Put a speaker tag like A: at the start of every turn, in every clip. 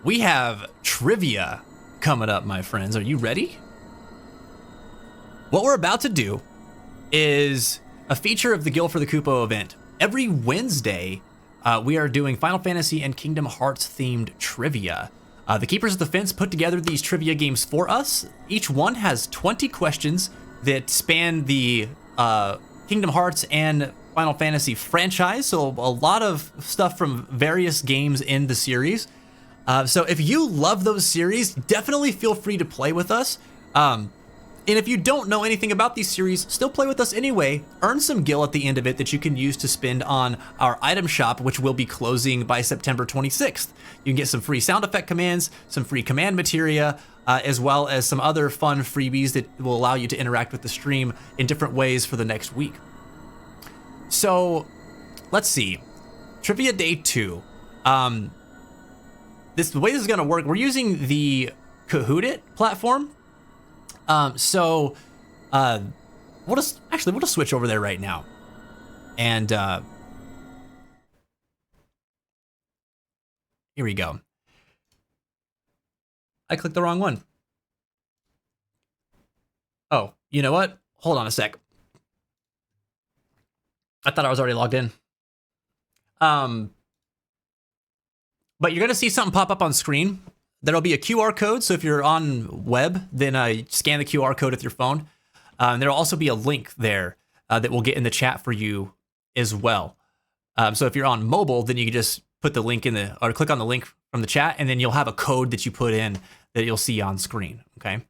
A: we have trivia coming up, my friends. Are you ready? What we're about to do is a feature of the Guild for the Kupo event. Every Wednesday, we are doing Final Fantasy and Kingdom Hearts themed trivia. The Keepers of the Fence put together these trivia games for us. Each one has 20 questions that span the Kingdom Hearts and Final Fantasy franchise, so a lot of stuff from various games in the series. So if you love those series, definitely feel free to play with us. And if you don't know anything about these series, still play with us anyway. Earn some gil at the end of it that you can use to spend on our item shop, which will be closing by September 26th. You can get some free sound effect commands, some free command materia, as well as some other fun freebies that will allow you to interact with the stream in different ways for the next week. So let's see, trivia day 2. The way this is gonna work, we're using the Kahoot! It platform. We'll just switch over there right now. And here we go. I clicked the wrong one. Oh, you know what? Hold on a sec. I thought I was already logged in. But you're gonna see something pop up on screen. There'll be a QR code, so if you're on web, then scan the QR code with your phone. There'll also be a link there that we'll get in the chat for you as well. So if you're on mobile, then you can just put the link or click on the link from the chat, and then you'll have a code that you put in that you'll see on screen, okay?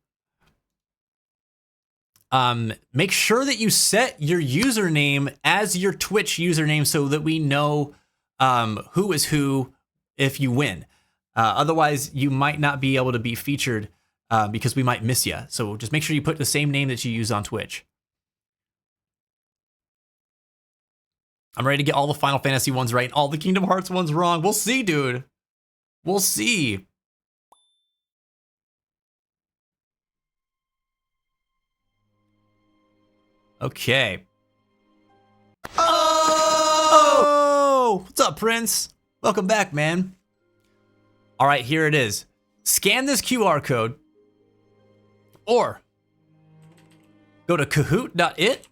A: Make sure that you set your username as your Twitch username so that we know who is who if you win. Otherwise, you might not be able to be featured because we might miss you. So just make sure you put the same name that you use on Twitch. I'm ready to get all the Final Fantasy ones right and all the Kingdom Hearts ones wrong. We'll see, dude. We'll see. Okay. Oh! What's up, Prince? Welcome back, man. All right, here it is. Scan this QR code or go to kahoot.it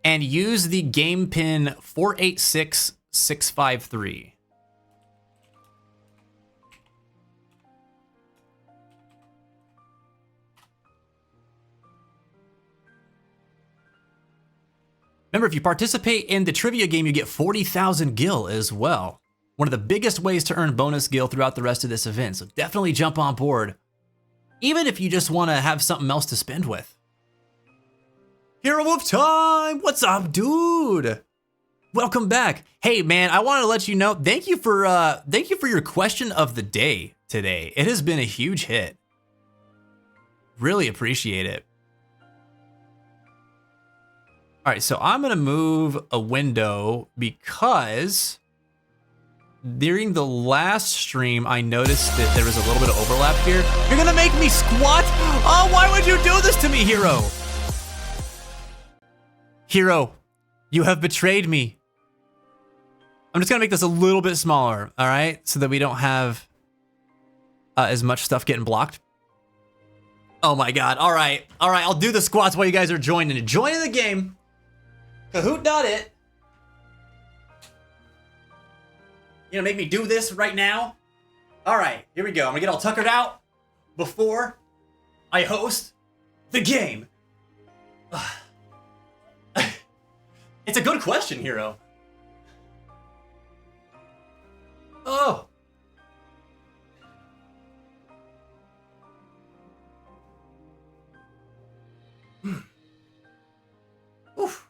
A: and use the game pin 486653. Remember, if you participate in the trivia game, you get 40,000 gil as well. One of the biggest ways to earn bonus gil throughout the rest of this event, so definitely jump on board, even if you just want to have something else to spend with. Hero of Time, what's up, dude? Welcome back. Hey, man, I wanted to let you know, thank you for your question of the day today. It has been a huge hit. Really appreciate it. All right, so I'm gonna move a window because during the last stream, I noticed that there was a little bit of overlap here. You're gonna make me squat? Oh, why would you do this to me, Hero? Hero, you have betrayed me. I'm just gonna make this a little bit smaller, all right? So that we don't have as much stuff getting blocked. Oh my God, all right, I'll do the squats while you guys are joining the game. Kahoot.it. You gonna make me do this right now? All right, here we go. I'm gonna get all tuckered out before I host the game. It's a good question, Hero. Oh. Oof.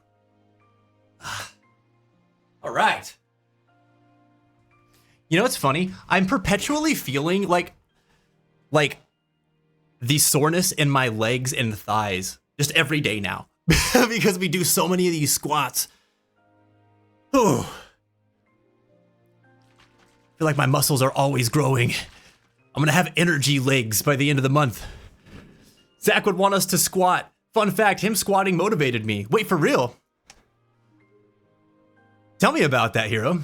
A: All right. You know what's funny? I'm perpetually feeling like the soreness in my legs and thighs just every day now because we do so many of these squats. Oh. I feel like my muscles are always growing. I'm gonna have energy legs by the end of the month. Zach would want us to squat. Fun fact, him squatting motivated me. Wait, for real? Tell me about that, Hero.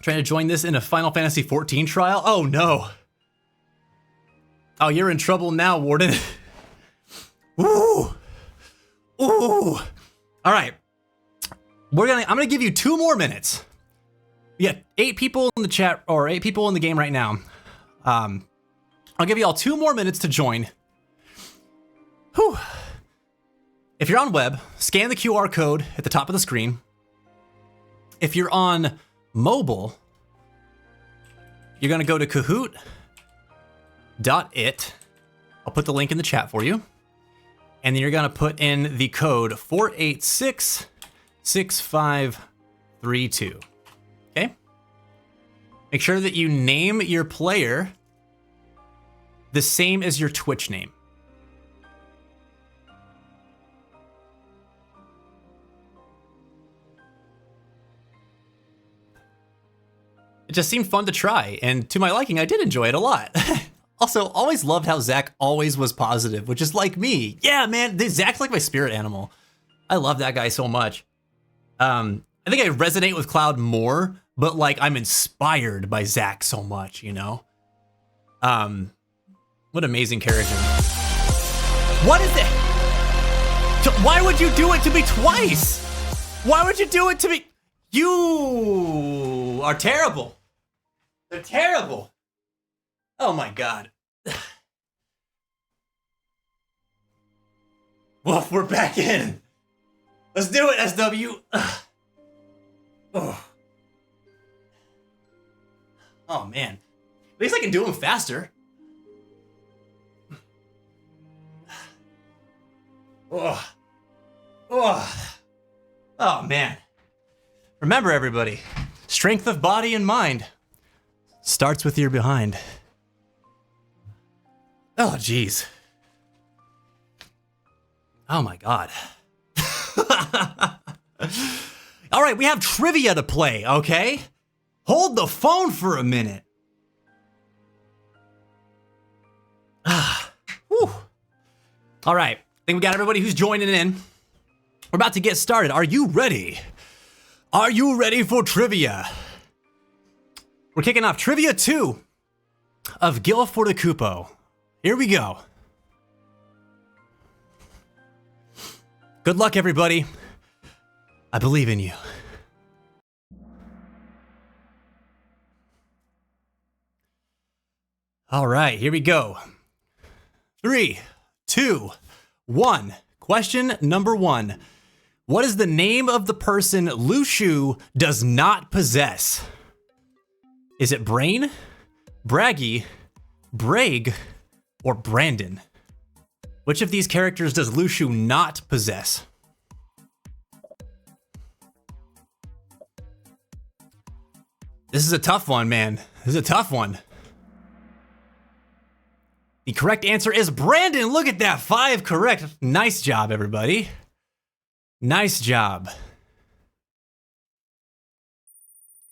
A: Trying to join this in a Final Fantasy 14 trial? Oh no. Oh, you're in trouble now, Warden. Ooh. Ooh. All right. I'm gonna give you 2 more minutes. We got 8 people in the chat, or 8 people in the game right now. I'll give you all 2 more minutes to join. Whew. If you're on web, scan the QR code at the top of the screen. If you're on mobile, you're gonna go to Kahoot.it. I'll put the link in the chat for you. And then you're gonna put in the code 4866532. Okay? Make sure that you name your player the same as your Twitch name. It just seemed fun to try, and to my liking, I did enjoy it a lot. Also, always loved how Zach always was positive, which is like me. Yeah, man, Zach's like my spirit animal. I love that guy so much. I think I resonate with Cloud more, but like I'm inspired by Zach so much, you know? What amazing character. What is it? Why would you do it to me twice? Why would you do it to me? You are terrible. They're terrible. Oh my God. Wolf, we're back in. Let's do it, SW. Oh. Oh man. At least I can do them faster. Oh. Oh. Oh man. Remember everybody, strength of body and mind starts with your behind. Oh geez. Oh my God. All right, we have trivia to play, okay? Hold the phone for a minute. Whew. All right, I think we got everybody who's joining in. We're about to get started. Are you ready? Are you ready for trivia? We're kicking off Trivia 2 of Gil for the Kupo. Here we go. Good luck, everybody. I believe in you. All right, here we go. 3, 2, 1. Question number 1. What is the name of the person Lushu does not possess? Is it Brain, Braggy, Braig, or Brandon? Which of these characters does Lushu not possess? This is a tough one, man. This is a tough one. The correct answer is Brandon. Look at that. 5 correct. Nice job, everybody. Nice job.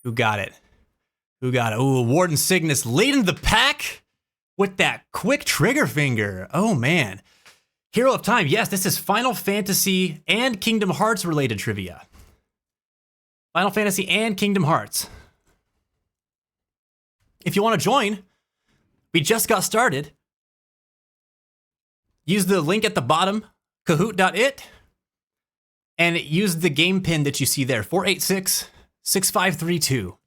A: Who got it? Who got it? Ooh, Warden Cygnus leading the pack with that quick trigger finger. Oh, man. Hero of Time. Yes, this is Final Fantasy and Kingdom Hearts related trivia. Final Fantasy and Kingdom Hearts. If you want to join, we just got started. Use the link at the bottom, kahoot.it, and use the game pin that you see there, 486-6532,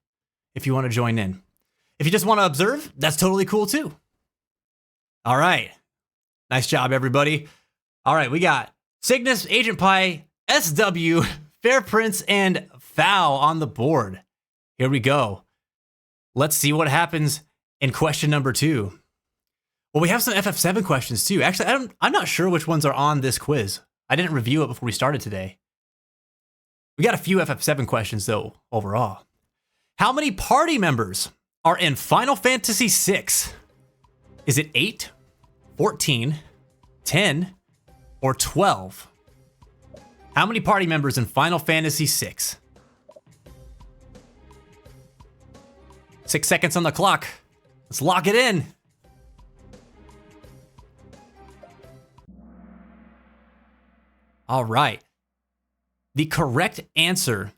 A: if you want to join in. If you just want to observe, that's totally cool too. All right. Nice job, everybody. All right, we got Cygnus, Agent Pie, SW, Fair Prince, and Foul on the board. Here we go. Let's see what happens in question number 2. Well, we have some FF7 questions too. Actually, I'm not sure which ones are on this quiz. I didn't review it before we started today. We got a few FF7 questions though, overall. How many party members are in Final Fantasy VI? Is it 8, 14, 10, or 12? How many party members in Final Fantasy VI? 6 seconds on the clock. Let's lock it in. All right. The correct answer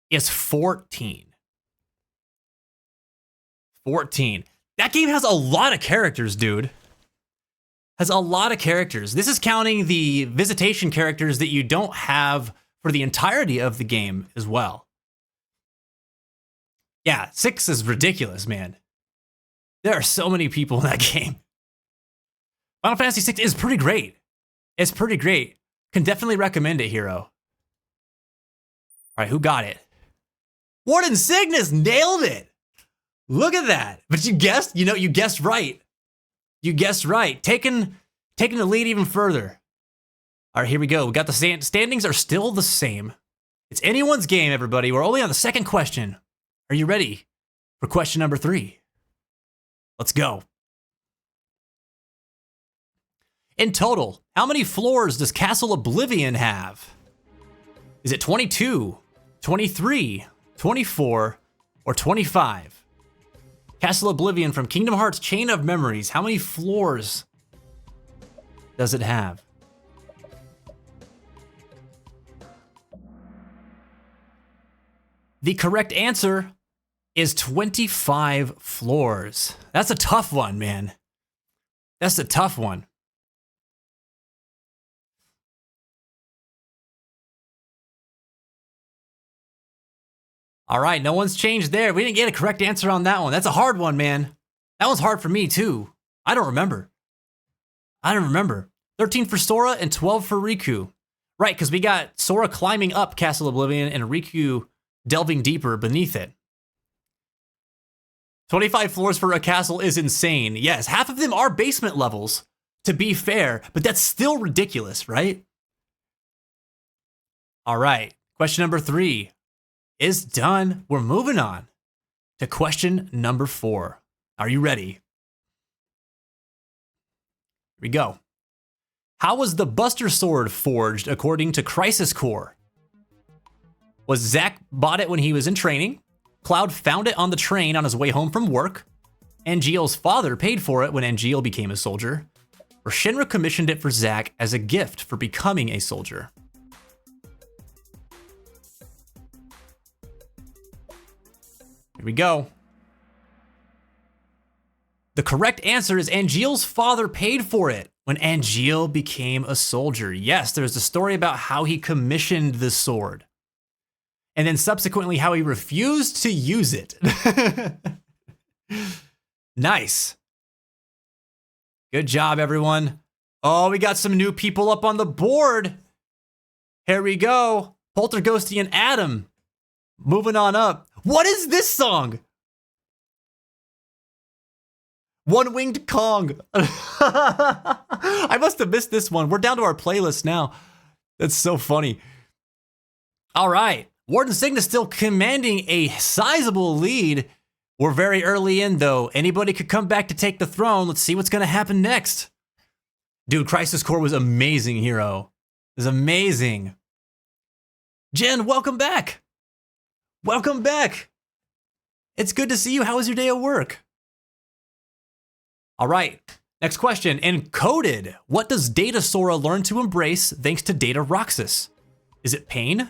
A: is 14. 14. That game has a lot of characters, dude. Has a lot of characters. This is counting the visitation characters that you don't have for the entirety of the game as well. Yeah, 6 is ridiculous, man. There are so many people in that game. Final Fantasy 6 is pretty great. It's pretty great. Can definitely recommend it, Hero. All right, who got it? Warden Cygnus nailed it. Look at that. But you guessed, you guessed right. You guessed right. Taking the lead even further. All right, here we go. We got the standings are still the same. It's anyone's game, everybody. We're only on the second question. Are you ready for question number 3? Let's go. In total, how many floors does Castle Oblivion have? Is it 22, 23, 24, or 25? Castle Oblivion from Kingdom Hearts Chain of Memories. How many floors does it have? The correct answer is 25 floors. That's a tough one, man. That's a tough one. All right, no one's changed there. We didn't get a correct answer on that one. That's a hard one, man. That one's hard for me, too. I don't remember. 13 for Sora and 12 for Riku. Right, because we got Sora climbing up Castle Oblivion and Riku delving deeper beneath it. 25 floors for a castle is insane. Yes, half of them are basement levels, to be fair, but that's still ridiculous, right? All right, question number 3 is done. We're moving on to question number 4. Are you ready? Here we go. How was the Buster Sword forged according to Crisis Core? Was Zack bought it when he was in training? Cloud found it on the train on his way home from work? Angeal's father paid for it when Angeal became a soldier? Or Shinra commissioned it for Zack as a gift for becoming a soldier? Here we go. The correct answer is Angeal's father paid for it when Angeal became a soldier. Yes, there's a story about how he commissioned the sword. And then subsequently how he refused to use it. Nice. Good job, everyone. Oh, we got some new people up on the board. Here we go. Polterghosty and Adam. Moving on up. What is this song? One-Winged Kong. I must have missed this one. We're down to our playlist now. That's so funny. All right. Warden Cygnus still commanding a sizable lead. We're very early in, though. Anybody could come back to take the throne. Let's see what's going to happen next. Dude, Crisis Core was amazing, Hero. It was amazing. Jen, welcome back. Welcome back. It's good to see you. How was your day at work? All right. Next question. Encoded. What does Data Sora learn to embrace thanks to Data Roxas? Is it pain,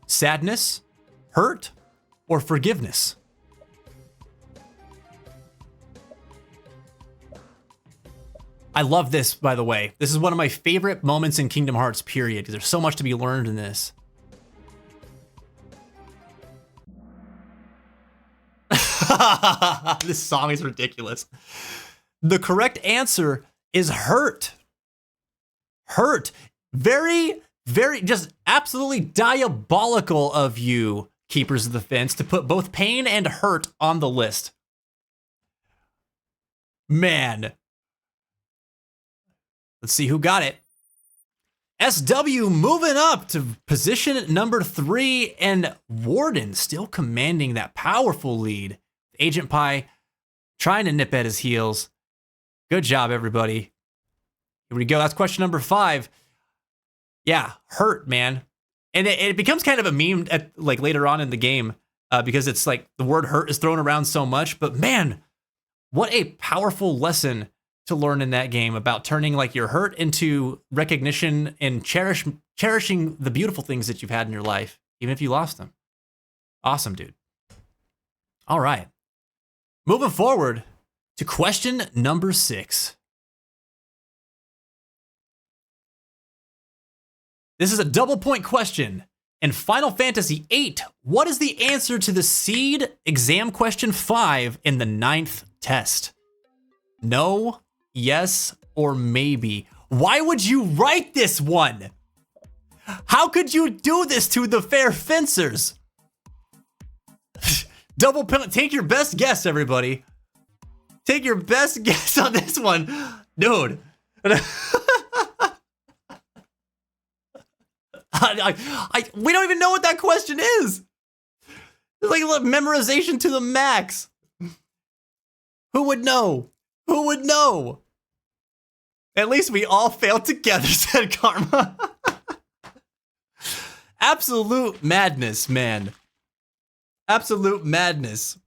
A: sadness, hurt, or forgiveness? I love this, by the way. This is one of my favorite moments in Kingdom Hearts, period, because there's so much to be learned in this. This song is ridiculous. The correct answer is hurt. Hurt. Very, very, just absolutely diabolical of you, Keepers of the Fence, to put both pain and hurt on the list. Man. Let's see who got it. SW moving up to position number 3, and Warden still commanding that powerful lead. Agent Pie trying to nip at his heels. Good job, everybody. Here we go. That's question number 5. Yeah, hurt, man. And it becomes kind of a meme at, like, later on in the game because it's like the word hurt is thrown around so much. But man, what a powerful lesson to learn in that game about turning like your hurt into recognition and cherishing the beautiful things that you've had in your life, even if you lost them. Awesome, dude. All right. Moving forward to question number 6. This is a double point question. In Final Fantasy VIII, what is the answer to the seed exam question 5 in the 9th test? No, yes, or maybe. Why would you write this one? How could you do this to the fair fencers? Double penalty. Take your best guess, everybody. Take your best guess on this one. Dude. We don't even know what that question is. It's like memorization to the max. Who would know? Who would know? At least we all failed together, said Karma. Absolute madness, man. Absolute madness.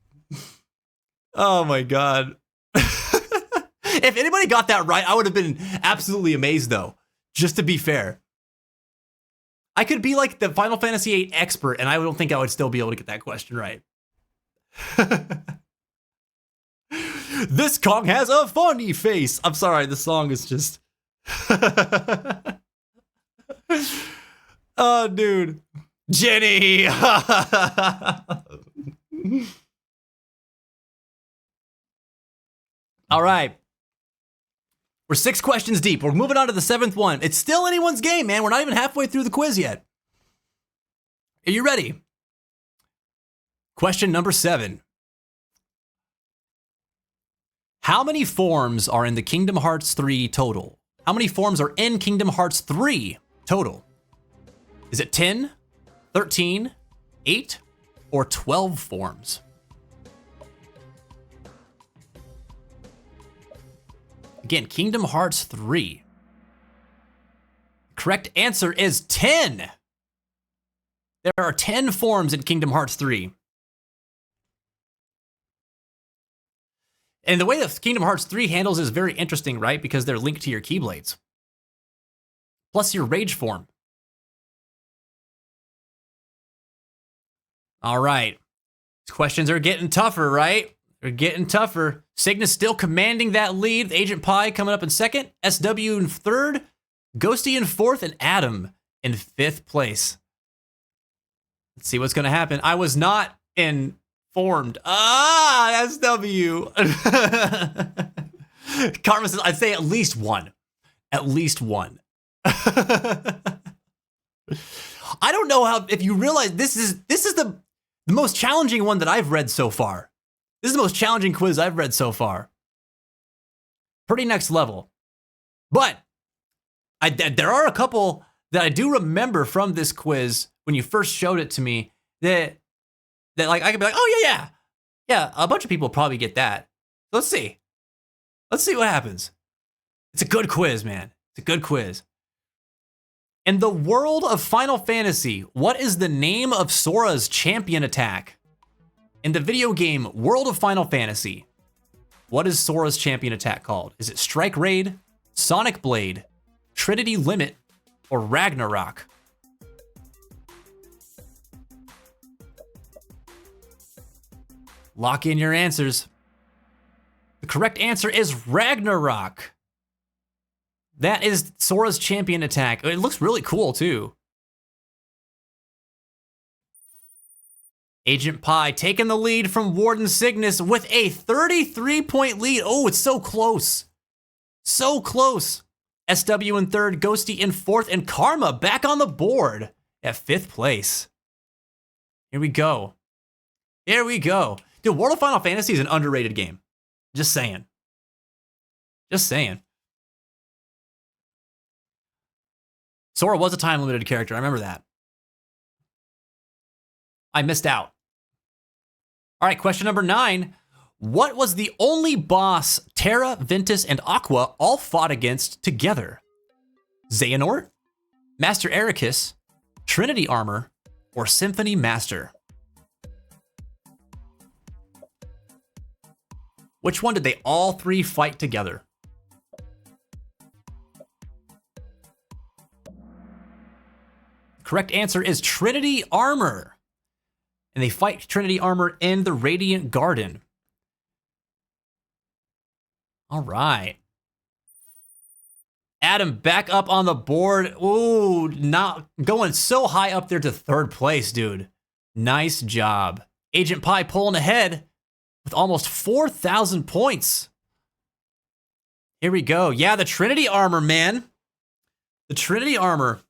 A: Oh my God. If anybody got that right, I would have been absolutely amazed though. Just to be fair. I could be like the Final Fantasy VIII expert and I don't think I would still be able to get that question right. This Kong has a funny face. I'm sorry, the song is just... Oh, dude. Jenny! All right. We're 6 questions deep. We're moving on to the 7th one. It's still anyone's game, man. We're not even halfway through the quiz yet. Are you ready? Question number 7. How many forms are in the Kingdom Hearts 3 total? How many forms are in Kingdom Hearts 3 total? Is it 10, 13, 8, or 12 forms? Again, Kingdom Hearts 3. Correct answer is 10. There are 10 forms in Kingdom Hearts 3. And the way that Kingdom Hearts 3 handles is very interesting, right? Because they're linked to your Keyblades. Plus your Rage form. All right. These questions are getting tougher, right? They're getting tougher. Cygnus still commanding that lead. Agent Pi coming up in 2nd. SW in 3rd. Ghosty in 4th. And Adam in 5th place. Let's see what's going to happen. I was not informed. SW. Karma says, I'd say at least one. At least one. I don't know how, if you realize this is the most challenging one that I've read so far. This is the most challenging quiz I've read so far. Pretty next level. But there are a couple that I do remember from this quiz when you first showed it to me that like I could be like, oh yeah, a bunch of people probably get that. Let's see what happens. It's a good quiz, man. It's a good quiz. In the world of Final Fantasy, what is the name of Sora's champion attack? In the video game World of Final Fantasy, what is Sora's champion attack called? Is it Strike Raid, Sonic Blade, Trinity Limit, or Ragnarok? Lock in your answers. The correct answer is Ragnarok. That is Sora's champion attack. It looks really cool too. Agent Pi taking the lead from Warden Cygnus with a 33-point lead. Oh, it's so close. So close. SW in 3rd, Ghosty in 4th, and Karma back on the board at 5th place. Here we go. Here we go. Dude, World of Final Fantasy is an underrated game. Just saying. Just saying. Sora was a time-limited character. I remember that. I missed out. All right, question number 9. What was the only boss Terra, Ventus, and Aqua all fought against together? Xehanort, Master Ericus, Trinity Armor, or Symphony Master? Which one did they all 3 fight together? Correct answer is Trinity Armor. And they fight Trinity Armor in the Radiant Garden. All right. Adam back up on the board. Ooh, not going so high up there to third place, dude. Nice job. Agent Pie pulling ahead with almost 4,000 points. Here we go. Yeah, the Trinity armor, man. The Trinity armor.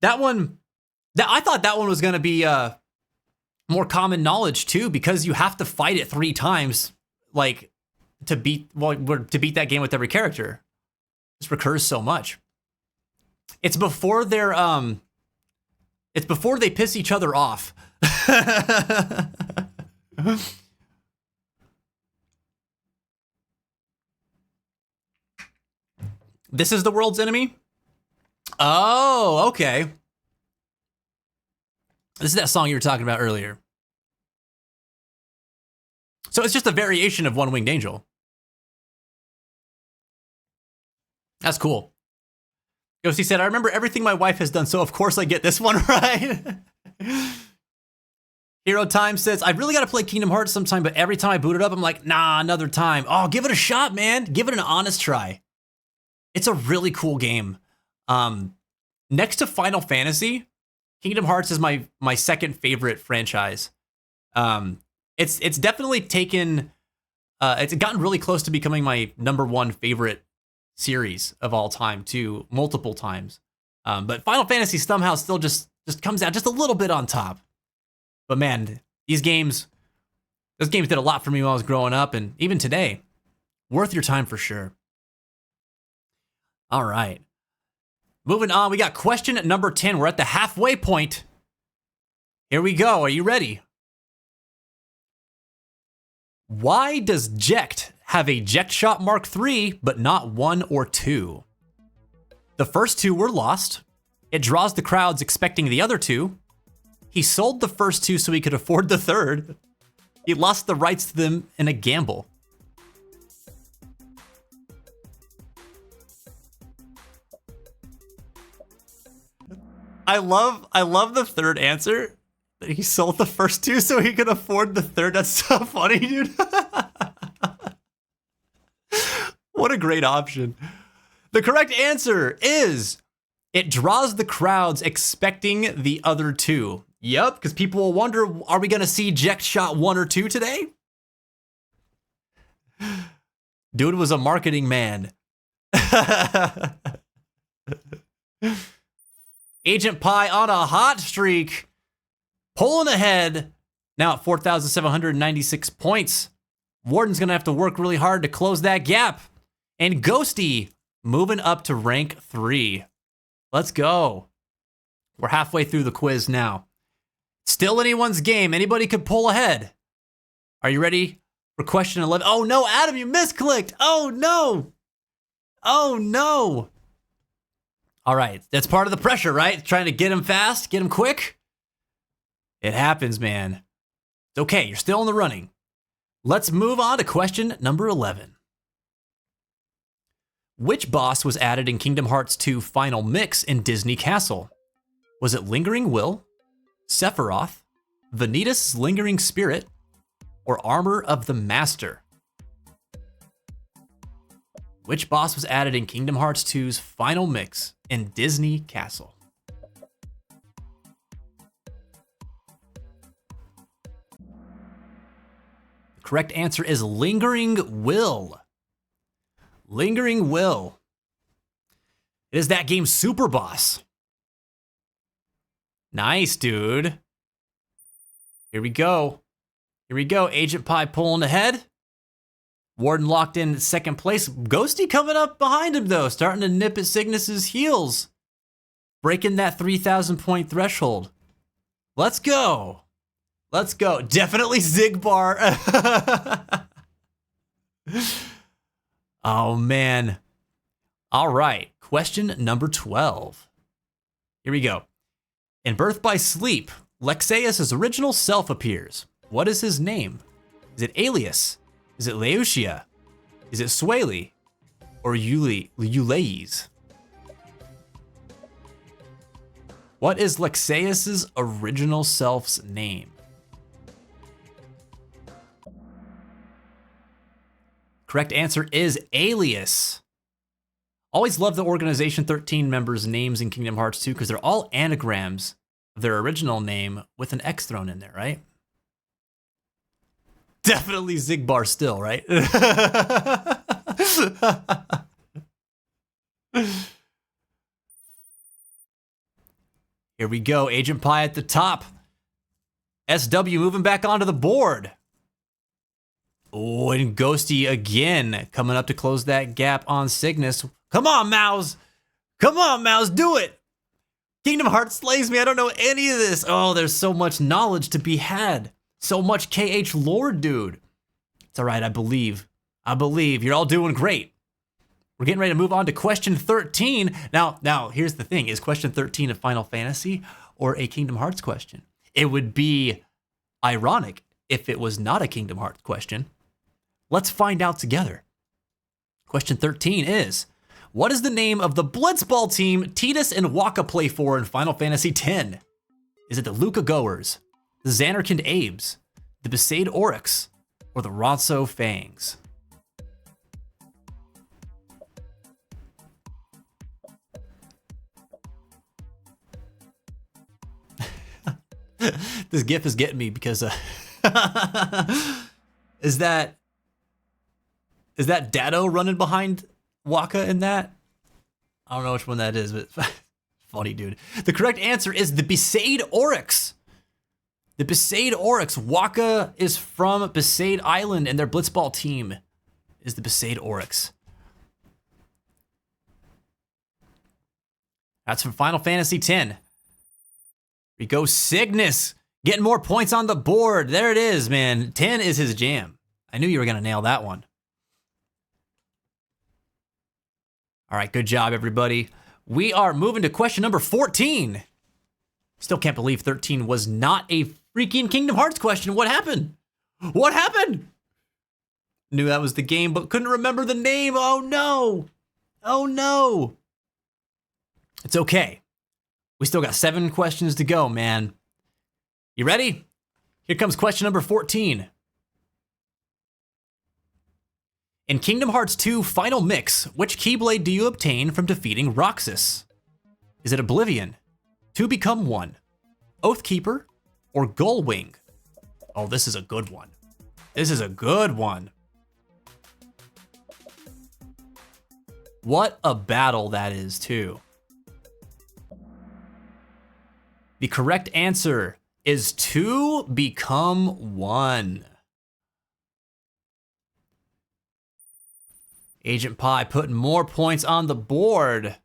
A: That one, I thought that one was going to be more common knowledge too, because you have to fight it 3 times, like to beat that game with every character. This recurs so much. It's before they're it's before they piss each other off. This is the world's enemy? Oh, okay. This is that song you were talking about earlier. So it's just a variation of One Winged Angel. That's cool. Ghosty said, I remember everything my wife has done, so of course I get this one right. Hero Time says, I've really got to play Kingdom Hearts sometime, but every time I boot it up, I'm like, nah, another time. Oh, give it a shot, man. Give it an honest try. It's a really cool game. Next to Final Fantasy, Kingdom Hearts is my second favorite franchise. It's definitely taken, it's gotten really close to becoming my #1 favorite series of all time too, multiple times. But Final Fantasy somehow still just comes out just a little bit on top. But man, those games did a lot for me when I was growing up, and even today, worth your time for sure. All right. Moving on, we got question number 10. We're at the halfway point. Here we go. Are you ready? Why does Jekt have a Jekt Shot Mark III, but not 1 or 2? The first 2 were lost. It draws the crowds expecting the other 2. He sold the first 2 so he could afford the third. He lost the rights to them in a gamble. I love the third answer. He sold the first 2 so he could afford the third. That's so funny, dude. What a great option. The correct answer is it draws the crowds expecting the other 2. Yep, because people will wonder, are we going to see Jekt Shot 1 or 2 today? Dude was a marketing man. Agent Pie on a hot streak. Pulling ahead. Now at 4,796 points. Warden's going to have to work really hard to close that gap. And Ghosty moving up to rank 3. Let's go. We're halfway through the quiz now. Still anyone's game. Anybody could pull ahead. Are you ready for question 11? Oh no, Adam, you misclicked. Oh no. Oh no. All right, that's part of the pressure, right? Trying to get him fast, get him quick. It happens, man. It's okay, you're still in the running. Let's move on to question number 11. Which boss was added in Kingdom Hearts 2 Final Mix in Disney Castle? Was it Lingering Will, Sephiroth, Vanitas' Lingering Spirit, or Armor of the Master? Which boss was added in Kingdom Hearts 2's Final Mix in Disney Castle? The correct answer is Lingering Will. Lingering Will. It is that game's super boss. Nice, dude. Here we go. Here we go. Agent Pie pulling ahead. Warden locked in second place. Ghosty coming up behind him, though. Starting to nip at Cygnus's heels. Breaking that 3,000 point threshold. Let's go. Let's go. Definitely Zigbar. Oh, man. All right. Question number 12. Here we go. In Birth by Sleep, Lexaeus' original self appears. What is his name? Is it Alias? Is it Leucia? Is it Swaley? Or Ulais? What is Lexaeus' original self's name? Correct answer is Alias. Always love the Organization 13 members' names in Kingdom Hearts 2 because they're all anagrams of their original name with an X thrown in there, right? Definitely Zigbar still, right? Here we go, Agent Pie at the top. SW moving back onto the board. Oh, and Ghosty again coming up to close that gap on Cygnus. Come on, Mouse. Come on, Mouse, do it. Kingdom Hearts slays me. I don't know any of this. Oh, there's so much knowledge to be had. So much KH lore, dude. It's all right, I believe. I believe. You're all doing great. We're getting ready to move on to question 13. Now, here's the thing. Is question 13 a Final Fantasy or a Kingdom Hearts question? It would be ironic if it was not a Kingdom Hearts question. Let's find out together. Question 13 is, what is the name of the Blitzball team Tidus and Waka play for in Final Fantasy X? Is it the Luca Goers, the Xanarkand Abes, the Besaid Oryx, or the Ronso Fangs? This GIF is getting me because is that Dado running behind Waka in that? I don't know which one that is, but funny, dude. The correct answer is the Besaid Oryx. The Besaid Oryx. Waka is from Besaid Island, and their Blitzball team is the Besaid Oryx. That's from Final Fantasy X. Here we go, Cygnus. Getting more points on the board. There it is, man. 10 is his jam. I knew you were going to nail that one. All right, good job, everybody. We are moving to question number 14. Still can't believe 13 was not a freaking Kingdom Hearts question. What happened? What happened? Knew that was the game, but couldn't remember the name. Oh, no. Oh, no. It's okay. We still got 7 questions to go, man. You ready? Here comes question number 14. In Kingdom Hearts 2 Final Mix, which Keyblade do you obtain from defeating Roxas? Is it Oblivion, Two Become One, Oathkeeper, or Gullwing? Oh, this is a good one. This is a good one. What a battle that is, too. The correct answer is Two Become One. Agent Pie putting more points on the board.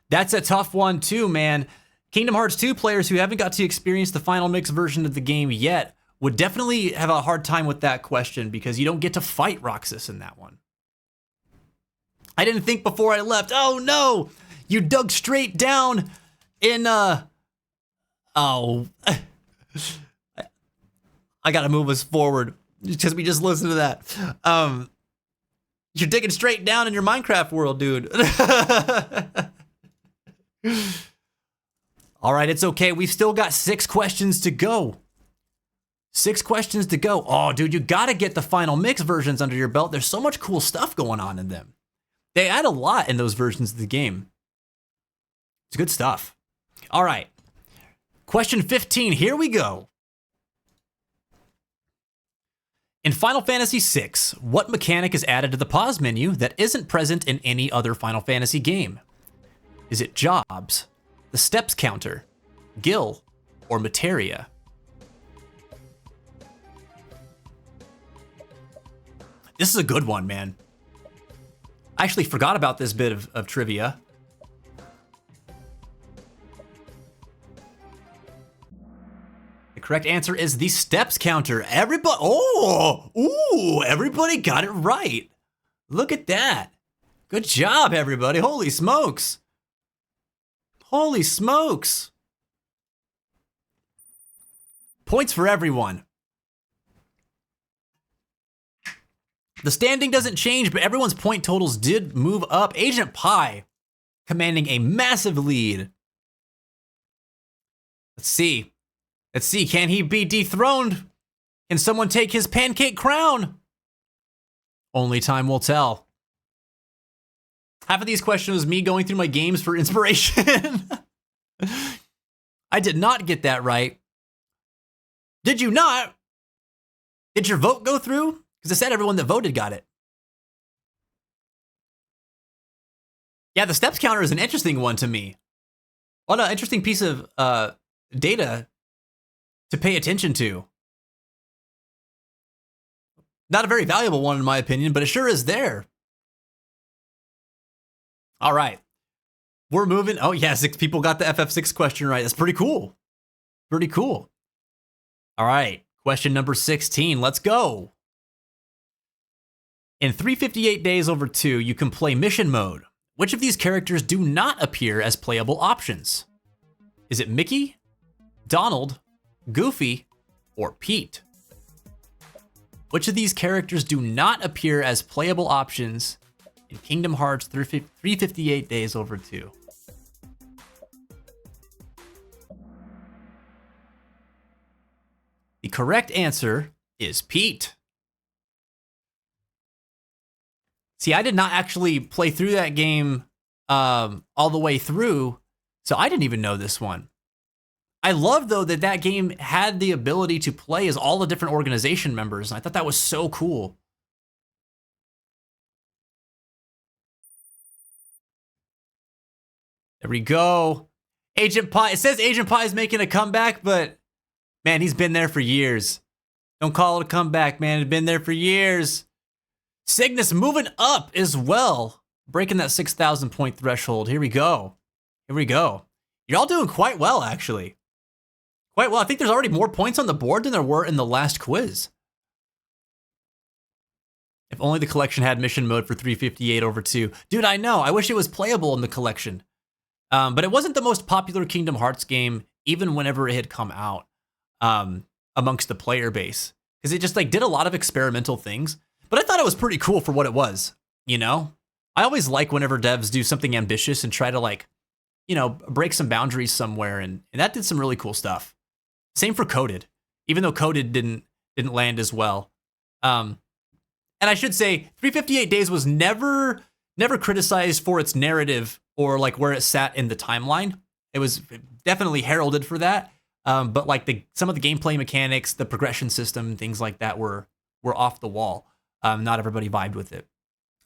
A: That's a tough one too, man. Kingdom Hearts 2 players who haven't got to experience the Final Mix version of the game yet would definitely have a hard time with that question because you don't get to fight Roxas in that one. I didn't think before I left. Oh no! You dug straight down in, oh. I gotta move us forward because we just listened to that. You're digging straight down in your Minecraft world, dude. All right, it's okay. We've still got 6 questions to go. 6 questions to go. Oh, dude, you gotta get the Final Mix versions under your belt. There's so much cool stuff going on in them. They add a lot in those versions of the game. It's good stuff. All right. Question 15, here we go. In Final Fantasy VI, what mechanic is added to the pause menu that isn't present in any other Final Fantasy game? Is it jobs, the steps counter, Gil, or materia? This is a good one, man. I actually forgot about this bit of trivia. The correct answer is the steps counter. Everybody, everybody got it right. Look at that. Good job, everybody. Holy smokes. Holy smokes. Points for everyone. The standing doesn't change, but everyone's point totals did move up. Agent Pie commanding a massive lead. Let's see. Let's see, can he be dethroned? Can someone take his pancake crown? Only time will tell. Half of these questions was me going through my games for inspiration. I did not get that right. Did you not? Did your vote go through? Because I said everyone that voted got it. Yeah, the steps counter is an interesting one to me. What an interesting piece of data to pay attention to. Not a very valuable one in my opinion, but it sure is there. All right. We're moving. Oh yeah, 6 people got the FF6 question right. That's pretty cool. Pretty cool. All right. Question number 16. Let's go. In 358 Days Over 2, you can play mission mode. Which of these characters do not appear as playable options? Is it Mickey, Donald, Goofy, or Pete? Which of these characters do not appear as playable options in Kingdom Hearts 358 Days Over 2? The correct answer is Pete. See, I did not actually play through that game all the way through, so I didn't even know this one. I love, though, that that game had the ability to play as all the different organization members, and I thought that was so cool. There we go. Agent Pie. It says Agent Pie is making a comeback, but man, he's been there for years. Don't call it a comeback, man. He's been there for years. Cygnus moving up as well. Breaking that 6,000 point threshold. Here we go. Here we go. You're all doing quite well, actually. Quite well. I think there's already more points on the board than there were in the last quiz. If only the collection had mission mode for 358 over 2. Dude, I know. I wish it was playable in the collection. But it wasn't the most popular Kingdom Hearts game, even whenever it had come out amongst the player base. Because it just like did a lot of experimental things. But I thought it was pretty cool for what it was, you know? I always like whenever devs do something ambitious and try to like, you know, break some boundaries somewhere. And that did some really cool stuff. Same for Coded, even though Coded didn't land as well. And I should say 358 Days was never criticized for its narrative or like where it sat in the timeline. It was definitely heralded for that. But like some of the gameplay mechanics, the progression system, things like that were off the wall. Not everybody vibed with it.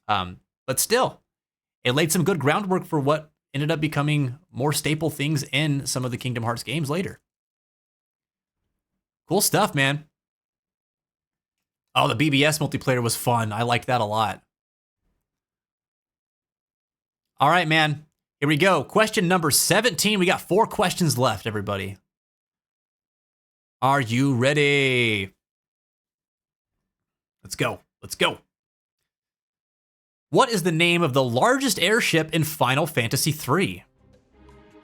A: But still, it laid some good groundwork for what ended up becoming more staple things in some of the Kingdom Hearts games later. Cool stuff, man. Oh, the BBS multiplayer was fun. I liked that a lot. All right, man. Here we go. Question number 17. We got 4 questions left, everybody. Are you ready? Let's go. Let's go. What is the name of the largest airship in Final Fantasy III?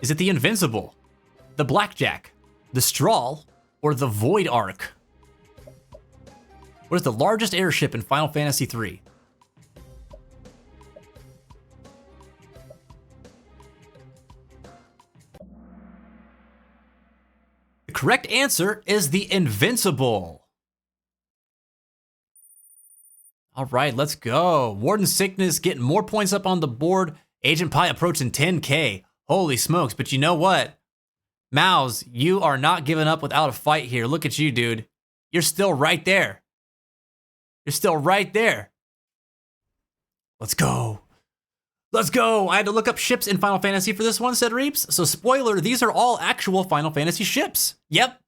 A: Is it the Invincible, the Blackjack, the Strahl, or the Void Ark? What is the largest airship in Final Fantasy III? The correct answer is the Invincible. All right, let's go. Warden Sickness getting more points up on the board. Agent Pie approaching 10K. Holy smokes, but you know what? Mouse, you are not giving up without a fight here. Look at you, dude. You're still right there. You're still right there. Let's go. Let's go. I had to look up ships in Final Fantasy for this one, said Reeps. So spoiler, these are all actual Final Fantasy ships. Yep.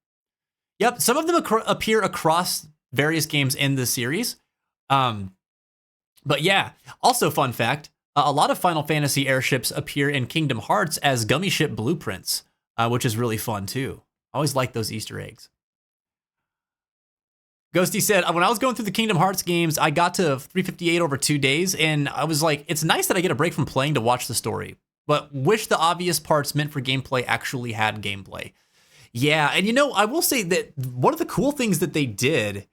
A: Some of them appear across various games in the series. But yeah, also fun fact, a lot of Final Fantasy airships appear in Kingdom Hearts as gummy ship blueprints, which is really fun too. I always like those Easter eggs. Ghosty said, when I was going through the Kingdom Hearts games, I got to 358 over 2 days, and I was like, it's nice that I get a break from playing to watch the story, but wish the obvious parts meant for gameplay actually had gameplay. Yeah, and you know, I will say that one of the cool things that they did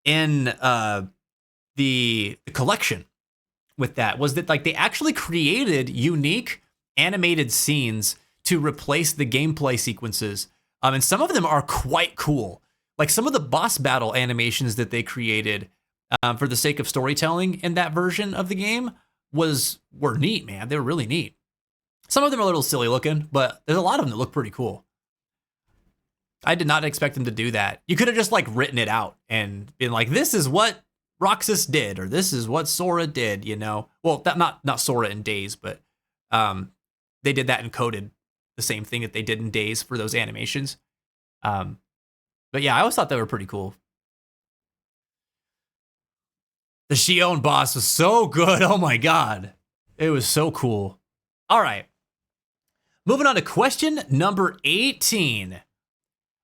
A: in the collection with that was that like they actually created unique animated scenes to replace the gameplay sequences. And some of them are quite cool. Like some of the boss battle animations that they created for the sake of storytelling in that version of the game were neat, man. They were really neat. Some of them are a little silly looking, but there's a lot of them that look pretty cool. I did not expect them to do that. You could have just like written it out and been like, this is what Roxas did, or this is what Sora did, you know? Well, that not Sora in Days, but they did that and coded the same thing that they did in Days for those animations. But yeah, I always thought they were pretty cool. The Shion boss was so good. Oh my God. It was so cool. All right. Moving on to question number 18.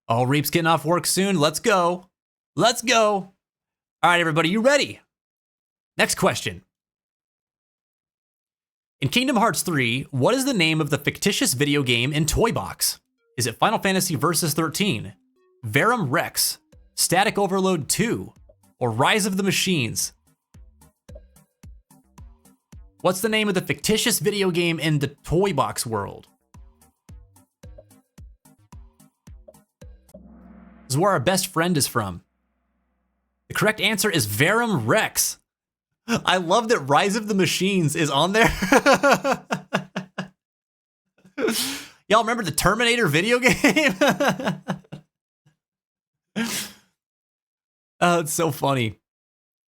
A: Oh, Reap's getting off work soon. Let's go. Let's go. All right, everybody, you ready? Next question. In Kingdom Hearts 3, what is the name of the fictitious video game in Toy Box? Is it Final Fantasy Versus 13, Verum Rex, Static Overload 2, or Rise of the Machines? What's the name of the fictitious video game in the Toy Box world? This is where our best friend is from. The correct answer is Verum Rex. I love that Rise of the Machines is on there. Y'all remember the Terminator video game? Oh, it's so funny.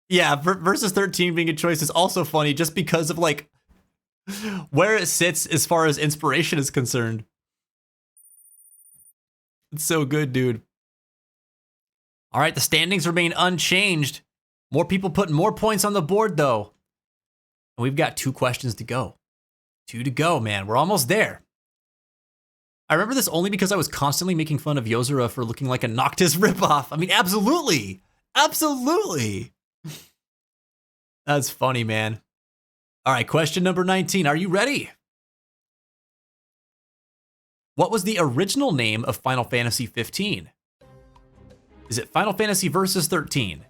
A: Yeah, Versus 13 being a choice is also funny just because of like where it sits as far as inspiration is concerned. It's so good, dude. All right, the standings remain unchanged. More people putting more points on the board, though. And we've got 2 questions to go. 2 to go, man. We're almost there. I remember this only because I was constantly making fun of Yozora for looking like a Noctis ripoff. I mean, absolutely. Absolutely. That's funny, man. All right, question number 19. Are you ready? What was the original name of Final Fantasy 15? Is it Final Fantasy Versus 13,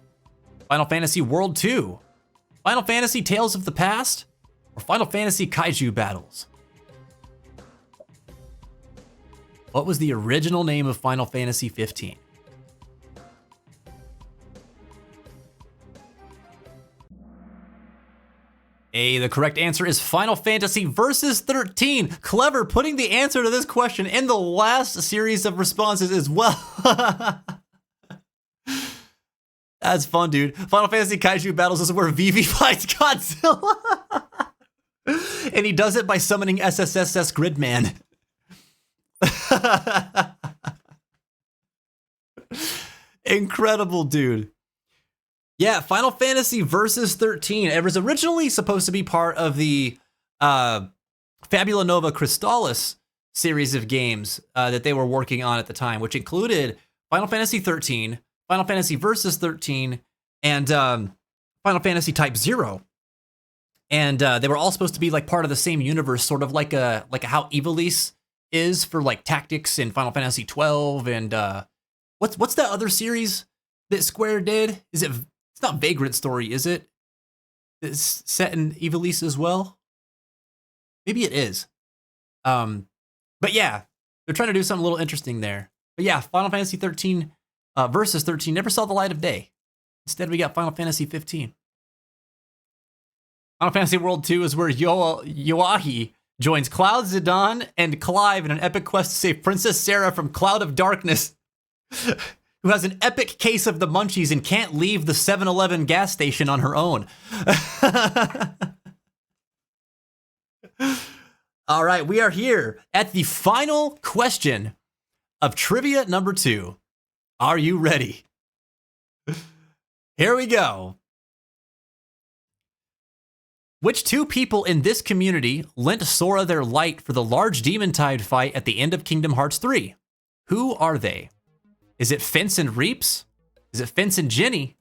A: Final Fantasy World 2, Final Fantasy Tales of the Past, or Final Fantasy Kaiju Battles? What was the original name of Final Fantasy 15? The correct answer is Final Fantasy Versus 13. Clever, putting the answer to this question in the last series of responses as well. That's fun, dude. Final Fantasy Kaiju Battles is where Vivi fights Godzilla. And he does it by summoning SSSS Gridman. Incredible, dude. Yeah, Final Fantasy Versus 13. It was originally supposed to be part of the Fabula Nova Crystallis series of games that they were working on at the time, which included Final Fantasy 13, Final Fantasy Versus 13, and Final Fantasy Type 0. And they were all supposed to be like part of the same universe, sort of like how Ivalice is for like tactics in Final Fantasy 12. And what's that other series that Square did? It's not Vagrant Story, is it? It's set in Ivalice as well? Maybe it is. But yeah, they're trying to do something a little interesting there. But yeah, Final Fantasy 13 Versus 13 never saw the light of day. Instead, we got Final Fantasy 15. Final Fantasy World 2 is where Yoahi joins Cloud, Zidane, and Clive in an epic quest to save Princess Sarah from Cloud of Darkness, who has an epic case of the munchies and can't leave the 7-Eleven gas station on her own. All right, we are here at the final question of trivia number 2. Are you ready? Here we go. Which 2 people in this community lent Sora their light for the large Demontide fight at the end of Kingdom Hearts 3? Who are they? Is it Fence and Reaps? Is it Fence and Jenny?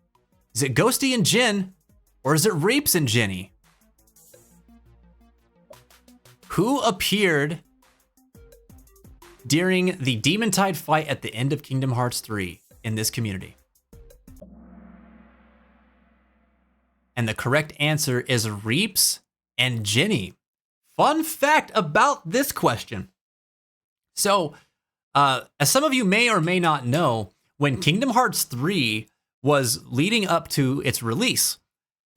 A: Is it Ghosty and Jin? Or is it Reaps and Jenny? Who appeared during the Demontide fight at the end of Kingdom Hearts 3 in this community? And the correct answer is Reaps and Jenny. Fun fact about this question. So, as some of you may or may not know, when Kingdom Hearts 3 was leading up to its release.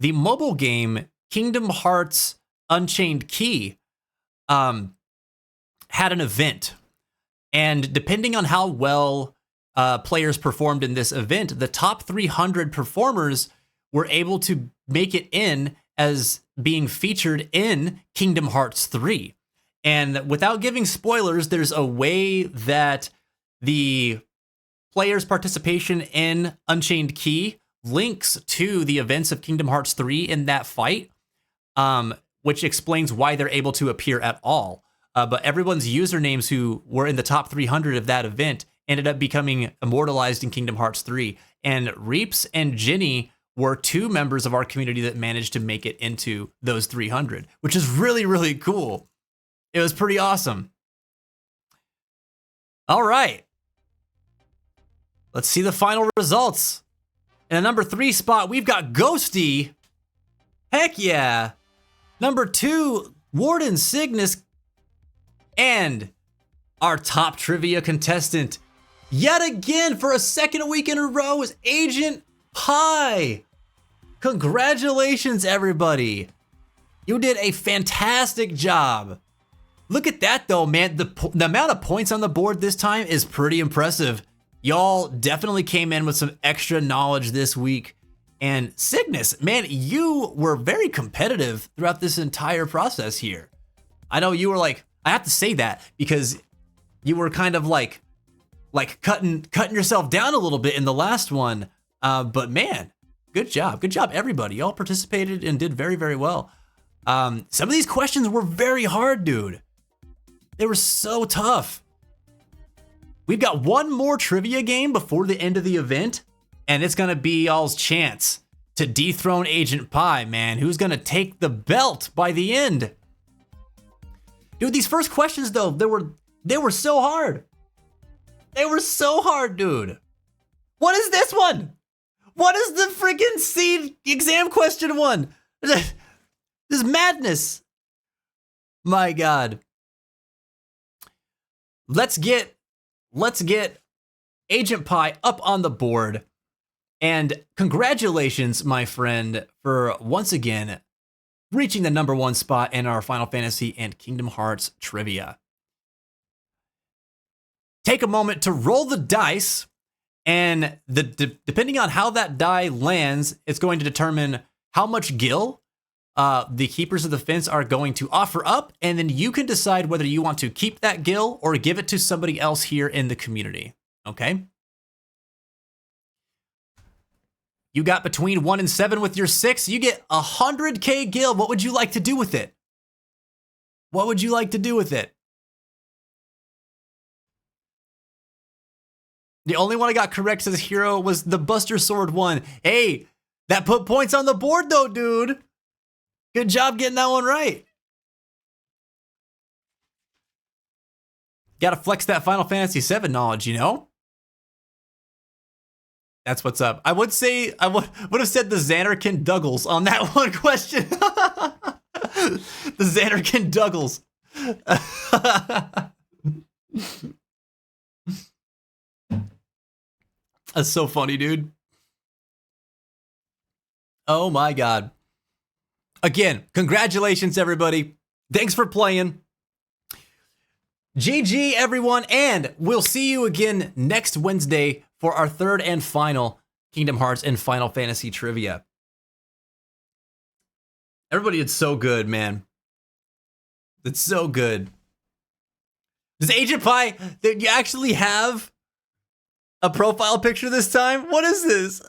A: The mobile game Kingdom Hearts Unchained Key had an event. And depending on how well players performed in this event, the top 300 performers were able to make it in as being featured in Kingdom Hearts 3. And without giving spoilers, there's a way that the players' participation in Unchained Key links to the events of Kingdom Hearts 3 in that fight, which explains why they're able to appear at all. But everyone's usernames who were in the top 300 of that event ended up becoming immortalized in Kingdom Hearts 3. And Reaps and Ginny were two members of our community that managed to make it into those 300, which is really, really cool. It was pretty awesome. All right. Let's see the final results. In the number 3 spot, we've got Ghosty. Heck yeah. Number 2, Warden Cygnus. And our top trivia contestant, yet again for a second week in a row, is Agent Pie. Congratulations, everybody. You did a fantastic job. Look at that, though, man. The amount of points on the board this time is pretty impressive. Y'all definitely came in with some extra knowledge this week. And Cygnus, man, you were very competitive throughout this entire process here. I know you were like, I have to say that because you were kind of like cutting yourself down a little bit in the last one. But man, good job, everybody. Y'all participated and did very, very well. Some of these questions were very hard, dude. They were so tough. We've got one more trivia game before the end of the event, and it's gonna be y'all's chance to dethrone Agent Pie, man. Who's gonna take the belt by the end? Dude, these first questions though, they were so hard. They were so hard, dude. What is this one? What is the freaking seed exam question one? This is madness. My God. Let's get Agent Pie up on the board. And congratulations, my friend, for once again reaching the number 1 spot in our Final Fantasy and Kingdom Hearts trivia. Take a moment to roll the dice, and depending on how that die lands, it's going to determine how much gil the Keepers of the Fence are going to offer up, and then you can decide whether you want to keep that gil or give it to somebody else here in the community, okay? You got between 1 and 7 with your 6. You get 100k gil. What would you like to do with it? What would you like to do with it? The only one I got correct as hero was the Buster Sword one. Hey, that put points on the board though, dude. Good job getting that one right. Gotta flex that Final Fantasy VII knowledge, you know? That's what's up. I would say, I would have said the Xanarkin Douglas on that one question. The Xanarkin Douglas. That's so funny, dude. Oh my God. Again, congratulations, everybody. Thanks for playing. GG, everyone, and we'll see you again next Wednesday for our third and final Kingdom Hearts and Final Fantasy trivia. Everybody, it's so good, man. It's so good. Does Agent Pie, did you actually have a profile picture this time? What is this?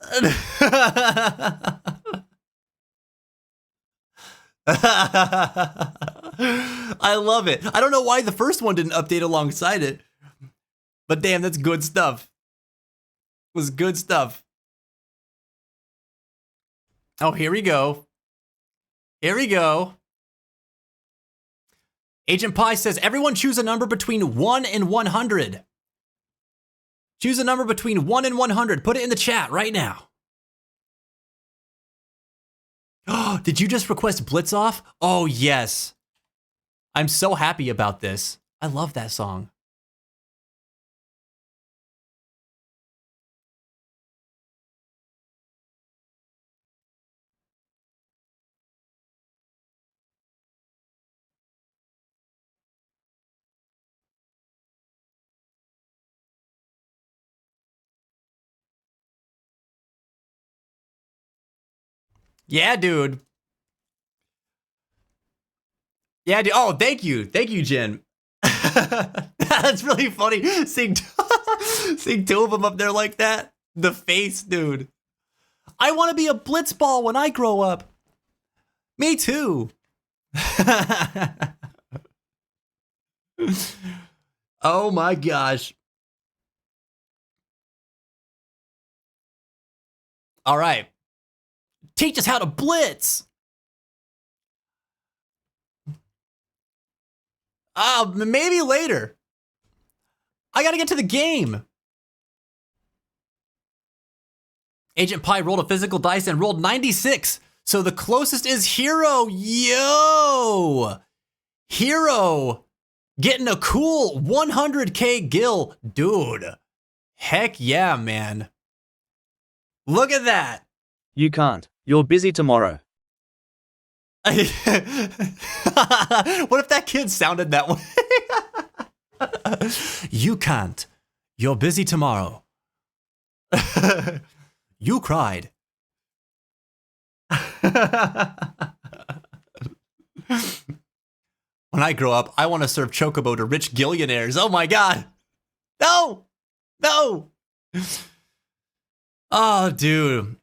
A: I love it. I don't know why the first one didn't update alongside it, but damn, that's good stuff. It was good stuff. Oh, here we go. Here we go. Agent Pie says, everyone choose a number between 1 and 100. Choose a number between 1 and 100. Put it in the chat right now. Oh, did you just request Blitz Off? Oh, yes. I'm so happy about this. I love that song. Yeah, dude. Yeah, dude. Oh, thank you. Thank you, Jen. That's really funny. Seeing two of them up there like that. The face, dude. I want to be a blitzball when I grow up. Me too. Oh my gosh. All right. Teach us how to blitz. Maybe later. I gotta get to the game. Agent Pi rolled a physical dice and rolled 96. So the closest is Hero. Yo! Hero getting a cool 100k gil. Dude. Heck yeah, man. Look at that.
B: You can't. You're busy tomorrow.
A: What if that kid sounded that way? You can't. You're busy tomorrow. You cried. When I grow up, I want to serve Chocobo to rich gillionaires. Oh my god. No! No! Oh, dude.